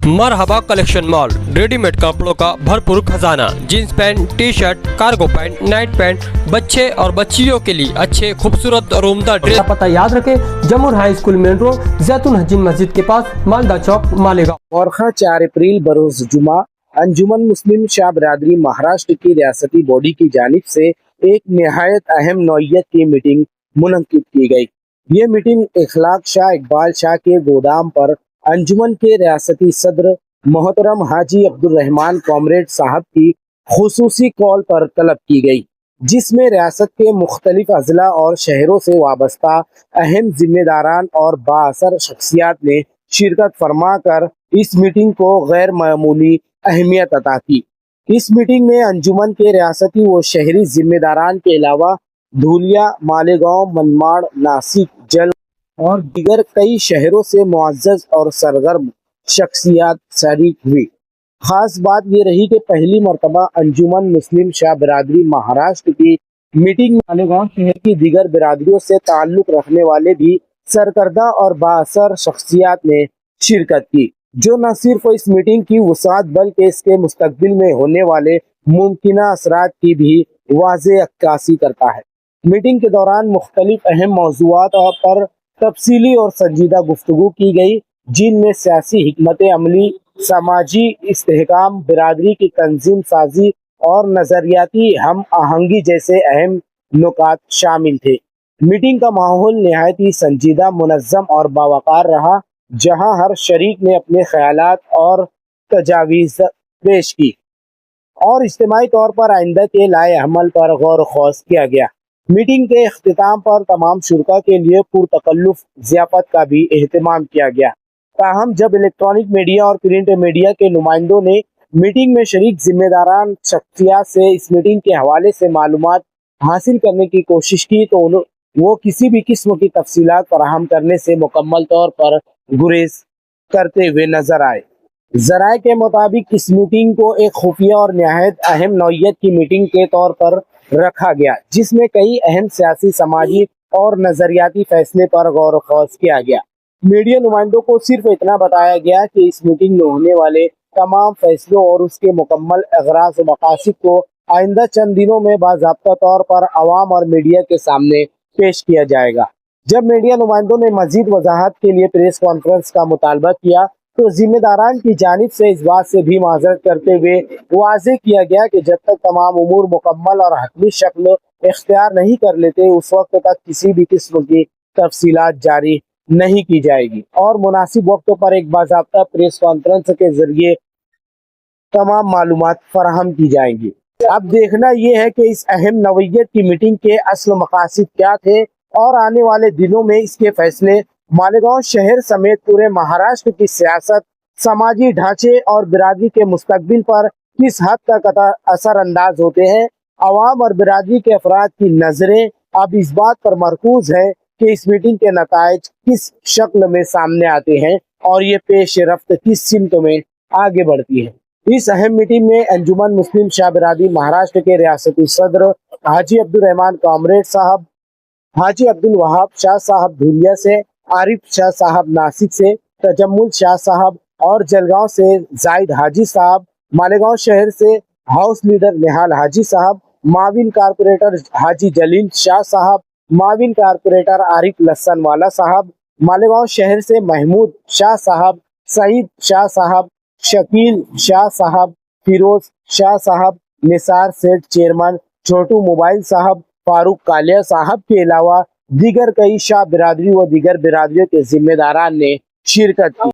मरहबा collection mall, readymade कपड़ों का भरपूर खजाना, jeans pant, T shirt, cargo pant, night pant, बच्चे और बच्चियों के लिए अच्छे खूबसूरत और उम्दा ड्रेस। पता याद रखें, जमुर हाई स्कूल मेन रोड, जैतून हजीन मस्जिद के पास, मालदा चौक, मालेगांव। और 4 अप्रैल बरोज जुमा अंजुमन मुस्लिम शाह बरादरी महाराष्ट्र की रियासती बॉडी की जानिब से एक निहायत अहम नौइयत की मीटिंग मुनक्किद की गई। ये मीटिंग इखलाक शाह इकबाल शाह के गोदाम पर अंजुमन के रियासती सदर मोहतरम हाजी अब्दुल रहमान कॉमरेड साहब की खुसूसी कॉल पर तलब की गई, जिसमें रियासत के मुख्तलिफ अजला और शहरों से वाबस्ता अहम जिम्मेदारान और बाअसर शख्सियात ने शिरकत फरमा कर इस मीटिंग को गैर मामूली अहमियत अता की। इस मीटिंग में अंजुमन के रियासती व शहरी जिम्मेदारान के अलावा धूलिया, मालेगांव, मनमाड़, नासिक, जल और दीगर कई शहरों से मुअज़्ज़ज़ और सरगर्म शख्सियात शरीक हुई। खास बात ये रही कि पहली मरतबा अंजुमन मुस्लिम शाह बिरादरी महाराष्ट्र की मीटिंग में मालेगांव शहर की दीगर बिरादरियों से ताल्लुक़ रखने वाले भी सरकर्दा और बाअसर शख्सियात ने शिरकत की, जो न सिर्फ इस मीटिंग की वसाअत बल्कि इसके मुस्तकबिल में होने वाले मुमकिना असरात की भी वाज़ेह अक्कासी करता है। मीटिंग के दौरान मुख्तलिफ अहम मौज़ूआत पर तफसीली और संजीदा गुफ्तगू की गई, जिनमें सियासी हिकमत अमली, समाजी इस्तेहकाम, बिरादरी की तंजीम साजी और नज़रियाती हम आहंगी जैसे अहम नुकात शामिल थे। मीटिंग का माहौल निहायत ही संजीदा, मुनज़्ज़म और बावकार रहा, जहां हर शरीक ने अपने ख्यालात और तजावीज़ पेश की और इज्तिमाई तौर पर आइंदा के लाए अमल पर गौर खौस किया गया। मीटिंग के इख्तिताम पर तमाम शुरका के लिए पुरतकल्लुफ़ ज़ियाफ़त का भी एहतमाम किया गया। ताहम जब इलेक्ट्रॉनिक मीडिया और प्रिंट मीडिया के नुमाइंदों ने मीटिंग में शरीक जिम्मेदारान शख्सियात से इस मीटिंग के हवाले से मालूमात हासिल करने की कोशिश की, तो वो किसी भी किस्म की तफसीलात फराहम करने से मुकम्मल तौर पर गुरेज करते हुए नजर आए। ज़राए के मुताबिक इस मीटिंग को एक खुफिया और निहायत अहम नौइयत की मीटिंग के तौर पर रखा गया, जिसमें कई अहम सियासी, समाजी और नज़रियाती फैसले पर गौर खौस किया गया। मीडिया नुमाइंदों को सिर्फ इतना बताया गया कि इस मीटिंग में होने वाले तमाम फैसलों और उसके मुकम्मल अगराज़ व मकासिद को आइंदा चंद दिनों में बाज़ाब्ता तौर पर अवाम और मीडिया के सामने पेश किया जाएगा। जब मीडिया नुमाइंदों ने मजीद वजाहत के लिए प्रेस कॉन्फ्रेंस का मुतालबा किया, तो जिम्मेदारान की जानिब से इस बात से भी माजरत करते हुए वाज़ेह किया गया कि जब तक तमाम उमूर मुकम्मल और हतमी शक्ल इख्तियार नहीं कर लेते, उस वक्त तक किसी भी किस्म की तफसीलात जारी नहीं की जाएगी और मुनासिब वक्तों पर एक बाज़ाब्ता प्रेस कॉन्फ्रेंस के जरिए तमाम मालूमात फराहम की जाएंगी। अब देखना यह है कि इस अहम नौइयत की मीटिंग के असल मकासद क्या थे और आने वाले दिनों में इसके फैसले मालेगांव शहर समेत पूरे महाराष्ट्र की सियासत, समाजी ढांचे और बिरादरी के मुस्तकबिल पर किस हद तक असर अंदाज होते हैं। अवाम और बिरादरी के अफराद की नजरें अब इस बात पर मरकूज है कि इस मीटिंग के नताइज किस शक्ल में सामने आते हैं और ये पेश रफ्त किस सिमत में आगे बढ़ती है। इस अहम मीटिंग में अंजुमन मुस्लिम शाह बिरादरी महाराष्ट्र के रियासती सदर हाजी अब्दुल रहमान कॉमरेड साहब, हाजी अब्दुल वहाब शाह साहब धूलिया से, आरिफ शाह साहब नासिक से, तजम्मुल शाह साहब और जलगांव से जाहिद हाजी साहब, मालेगांव शहर से हाउस लीडर निहाल हाजी साहब, माविन कारपोरेटर हाजी जलील शाह साहब, माविन कारपोरेटर आरिफ लसन वाला साहब, मालेगांव शहर से महमूद शाह साहब, सईद शाह साहब, शकील शाह साहब, फिरोज शाह साहब, निसार सेठ चेयरमैन, छोटू मोबाइल साहब, फारूक कालिया साहब के अलावा दीगर कई शाह बिरादरी व दीगर बिरादरियों के जिम्मेदारान ने शिरकत की।